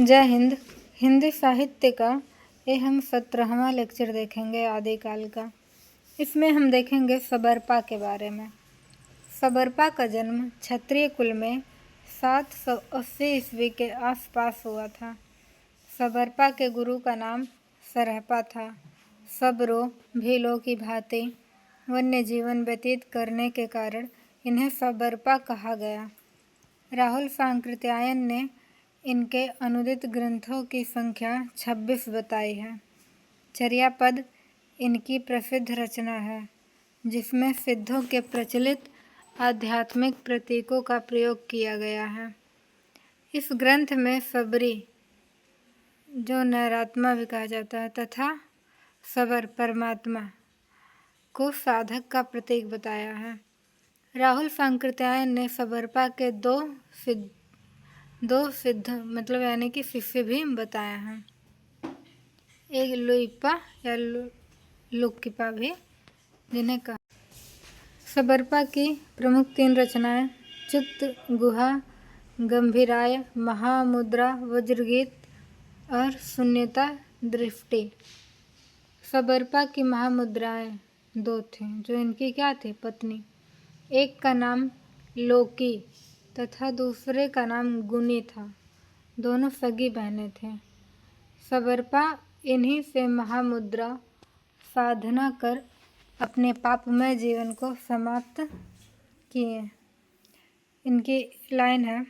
जय हिंद। हिंदी साहित्य का ये हम 17वां लेक्चर देखेंगे आदिकाल का। इसमें हम देखेंगे सबरपा के बारे में। सबरपा का जन्म क्षत्रिय कुल में 780 ईस्वी के आसपास हुआ था। सबरपा के गुरु का नाम सरहपा था। सबरों भीलों की भांति वन्य जीवन व्यतीत करने के कारण इन्हें सबरपा कहा गया। राहुल सांकृत्यायन ने इनके अनुदित ग्रंथों की संख्या 26 बताई है। चर्यापद इनकी प्रसिद्ध रचना है, जिसमें सिद्धों के प्रचलित आध्यात्मिक प्रतीकों का प्रयोग किया गया है। इस ग्रंथ में सबरी, जो नैरात्मा भी कहा जाता है, तथा सबर परमात्मा को साधक का प्रतीक बताया है। राहुल सांकृत्यायन ने सबरपा के दो सिद्ध मतलब यानी कि शिष्य भी बताए हैं। एक लुइपा या लुक्किपा भी जिन्हें कहा। सबरपा की प्रमुख 3 रचनाएं चित्त गुहा, गंभीराय, महामुद्रा, वज्रगीत और शून्यता दृष्टि। सबरपा की महामुद्राएं 2 थीं, जो इनकी क्या थी? पत्नी। एक का नाम लोकी तथा दूसरे का नाम गुनी था। दोनों सगी बहनें थे। सबरपा इन्हीं से महामुद्रा साधना कर अपने पापमय जीवन को समाप्त किए। इनकी लाइन है,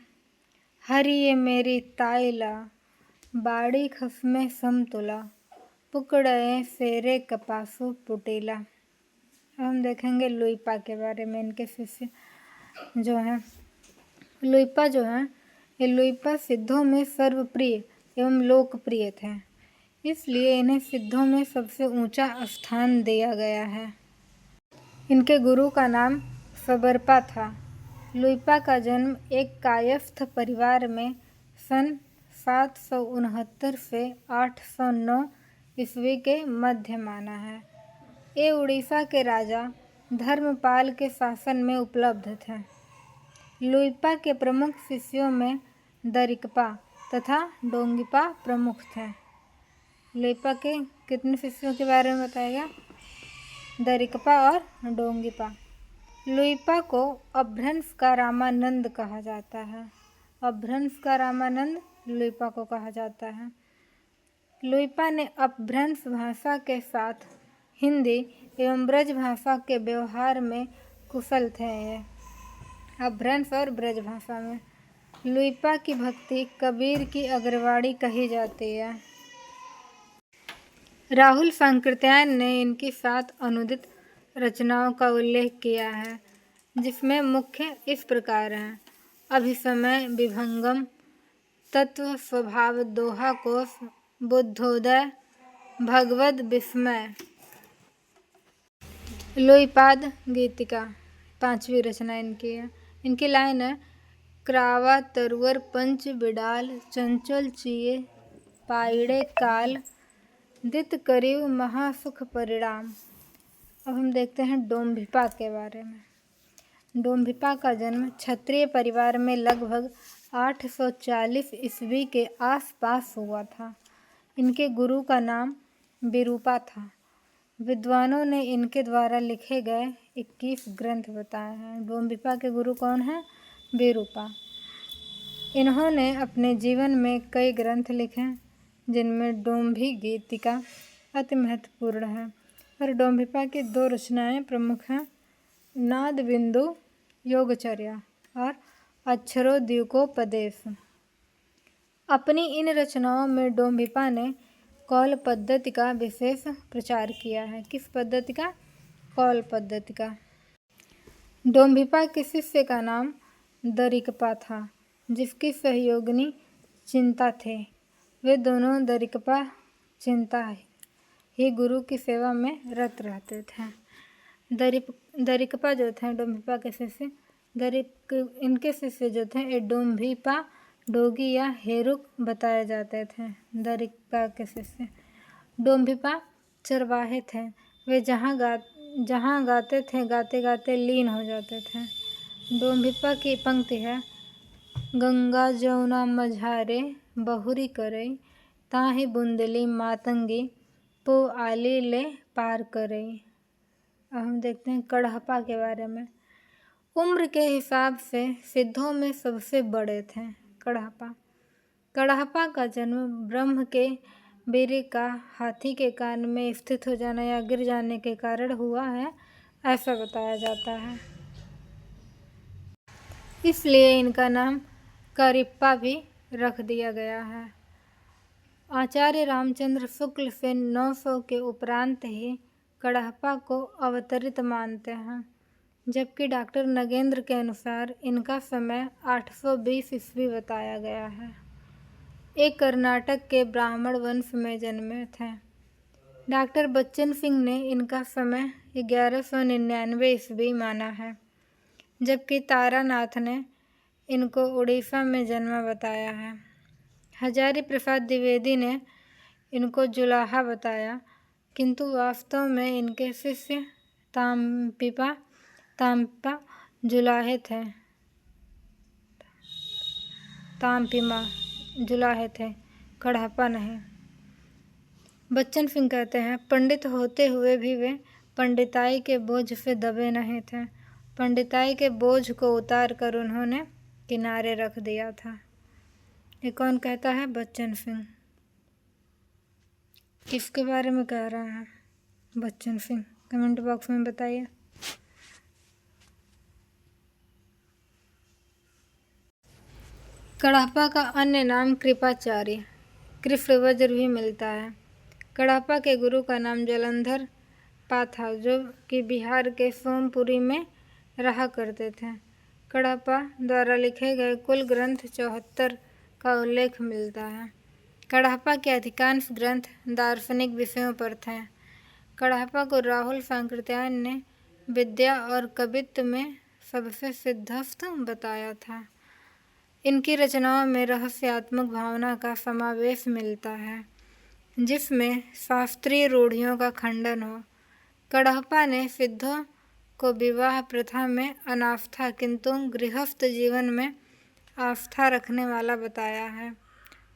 हरि ये मेरी ताइला, बाड़ी खसमे समतुला, पुकड़े सेरे कपासु पुटीला। अब हम देखेंगे लुइपा के बारे में। इनके शिष्य जो हैं लुइपा जो हैं, ये लुइपा सिद्धों में सर्वप्रिय एवं लोकप्रिय थे, इसलिए इन्हें सिद्धों में सबसे ऊंचा स्थान दिया गया है। इनके गुरु का नाम सबरपा था। लुइपा का जन्म एक कायस्थ परिवार में सन 769 से 809 ईस्वी के मध्य माना है। ये उड़ीसा के राजा धर्मपाल के शासन में उपलब्ध थे। लुइपा के प्रमुख शिष्यों में दरिकपा तथा डोंगिपा प्रमुख थे। लुइपा के कितने शिष्यों के बारे में बताएगा? दरिकपा और डोंगिपा। लुइपा को अपभ्रंश का रामानंद कहा जाता है। अपभ्रंश का रामानंद लुइपा को कहा जाता है। लुइपा ने अपभ्रंश भाषा के साथ हिंदी एवं ब्रज भाषा के व्यवहार में कुशल थे। ये अपभ्रंश और ब्रज भाषा में लुइपा की भक्ति कबीर की अग्रवाणी कही जाती है। राहुल सांकृत्यायन ने इनकी 7 अनुदित रचनाओं का उल्लेख किया है, जिसमें मुख्य इस प्रकार हैं: अभिसमय, विभंगम, तत्व स्वभाव, दोहा कोश, बुद्धोदय, भगवद विस्मय। लुइपाद गीतिका 5वीं रचना इनकी है। इनकी लाइन है, क्रावा तरुवर पंच बिडाल, चंचल चिये पाइड़े काल, दित करिव महासुख परिणाम। अब हम देखते हैं डोम्भिपा के बारे में। डोम्भिपा का जन्म क्षत्रिय परिवार में लगभग 840 ईस्वी के आसपास हुआ था। इनके गुरु का नाम विरूपा था। विद्वानों ने इनके द्वारा लिखे गए 21 ग्रंथ बताए हैं। डोम्भिपा के गुरु कौन हैं? विरूपा। इन्होंने अपने जीवन में कई ग्रंथ लिखे, जिनमें डोम्भी गीतिका अति महत्वपूर्ण है। और डोम्भिपा की 2 रचनाएं प्रमुख हैं, नाद बिंदु योगचर्या और अक्षरोद्युकोपदेश। अपनी इन रचनाओं में डोम्भिपा ने कौल पद्धति का विशेष प्रचार किया है। किस पद्धति का? कौल पद्धति का। डोम्भिपा के शिष्य का नाम दरिकपा था, जिसकी सहयोगिनी चिंता थे। वे दोनों दरिकपा चिंता ही गुरु की सेवा में रत रहते थे। दरिकपा जो थे डोम्भिपा के शिष्य, इनके शिष्य जो थे ये डोम्भिपा, डोगी या हेरुक बताए जाते थे। दरिकपा के शिष्य डोम्भिपा चरवाहे थे। वे जहाँ गाते थे, गाते गाते लीन हो जाते थे। डोम्भिपा की पंक्ति है, गंगा जमुना मझारे बहुरी करई, ताहि बुंदली मातंगी पो आली ले पार करई। अब हम देखते हैं कड़हपा के बारे में। उम्र के हिसाब से सिद्धों में सबसे बड़े थे कड़हपा। कड़हपा का जन्म ब्रह्म के वीर्य का हाथी के कान में स्थित हो जाना या गिर जाने के कारण हुआ है, ऐसा बताया जाता है। इसलिए इनका नाम करिप्पा भी रख दिया गया है। आचार्य रामचंद्र शुक्ल से 900 के उपरांत ही कड़हपा को अवतरित मानते हैं, जबकि डॉक्टर नगेंद्र के अनुसार इनका समय 820 ईस्वी बताया गया है। एक कर्नाटक के ब्राह्मण वंश में जन्मे थे। डॉक्टर बच्चन सिंह ने इनका समय 1199 ईस्वी माना है, जबकि तारानाथ ने इनको उड़ीसा में जन्मा बताया है। हजारी प्रसाद द्विवेदी ने इनको जुलाहा बताया, किंतु वास्तव में इनके शिष्य ताम्पा जुलाहे थे। ताम्पिमा जुलाहे थे, कड़हपा नहीं। बच्चन सिंह कहते हैं, पंडित होते हुए भी वे पंडिताई के बोझ से दबे नहीं थे। पंडिताई के बोझ को उतार कर उन्होंने किनारे रख दिया था। ये कौन कहता है? बच्चन सिंह। किसके बारे में कह रहा है बच्चन सिंह? कमेंट बॉक्स में बताइए। कड़हपा का अन्य नाम कृपाचार्य, कृष्णवज्र भी मिलता है। कड़हपा के गुरु का नाम जलंधर पा था, जो कि बिहार के सोमपुरी में रहा करते थे। कड़हपा द्वारा लिखे गए कुल ग्रंथ 74 का उल्लेख मिलता है। कड़हपा के अधिकांश ग्रंथ दार्शनिक विषयों पर थे। कड़हपा को राहुल सांकृत्यायन ने विद्या और कवित्व में सबसे सिद्धस्थ बताया था। इनकी रचनाओं में रहस्यात्मक भावना का समावेश मिलता है, जिसमें शास्त्रीय रूढ़ियों का खंडन हो। कड़हपा ने सिद्धों को विवाह प्रथा में अनास्था किंतु गृहस्थ जीवन में आस्था रखने वाला बताया है।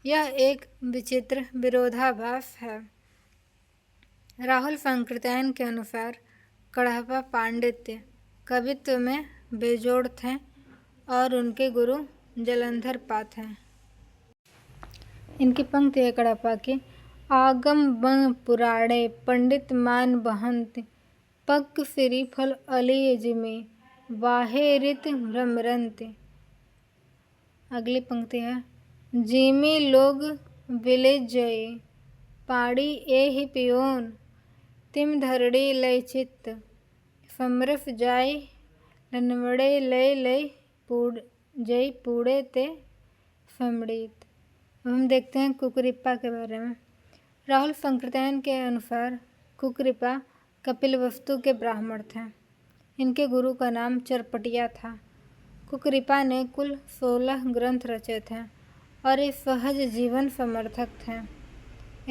यह एक विचित्र विरोधाभास है। राहुल सांकृत्यायन के अनुसार कड़हपा पांडित्य, कवित्व में बेजोड़ थे और उनके गुरु जलंधर पा थे। इनकी पंक्ति है कड़हपा की। आगम बन पुराणे पंडित मान बहंत, पग श्रीफल अलिय जिमे, वाहे रित भ्रमरंत। अगली पंक्ति है, जिमी लोग विलेज जय, पाड़ी एहि पियोन, तिम धरड़ी लय चित्त, समरस जाय लनवड़े लय लय जय पूड़े ते समृत। हम देखते हैं कुकरिप्पा के बारे में। राहुल सांकृत्यायन के अनुसार कुकरिप्पा कपिलवस्तु के ब्राह्मण थे। इनके गुरु का नाम चरपटिया था। कुकरिप्पा ने कुल 16 ग्रंथ रचे थे और ये सहज जीवन समर्थक थे।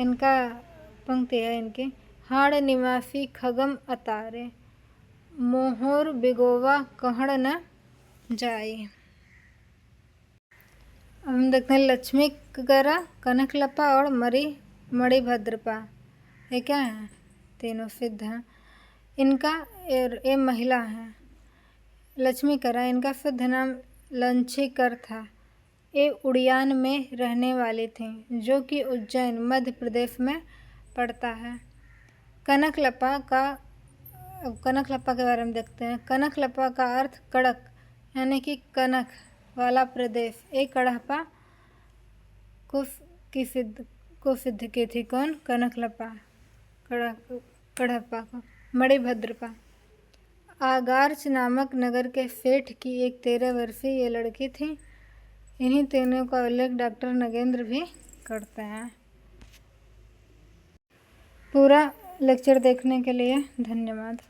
इनका पंक्ति है इनकी, हाड़ निवासी खगम अतारे, मोहोर बिगोवा कहण न जाए। अब हम देखते हैं लक्ष्मी करा, कनकलपा और मणिभद्रपा। ये क्या है? तीनों सिद्ध हैं। इनका ये महिला है। लक्ष्मी करा, इनका शुद्ध नाम लंचीकर था। ये उड़ियान में रहने वाली थी, जो कि उज्जैन मध्य प्रदेश में पड़ता है। कनकलपा के बारे में देखते हैं। कनकलपा का अर्थ कड़क यानी कि कनक वाला प्रदेश। एक कड़हपा को सिद्ध की थी। कौन? कनकलपा। कड़हपा को। मणिभद्रपा आगार्च नामक नगर के सेठ की एक 13 वर्षीय ये लड़की थी। इन्हीं तीनों का उल्लेख डॉक्टर नगेंद्र भी करते हैं। पूरा लेक्चर देखने के लिए धन्यवाद।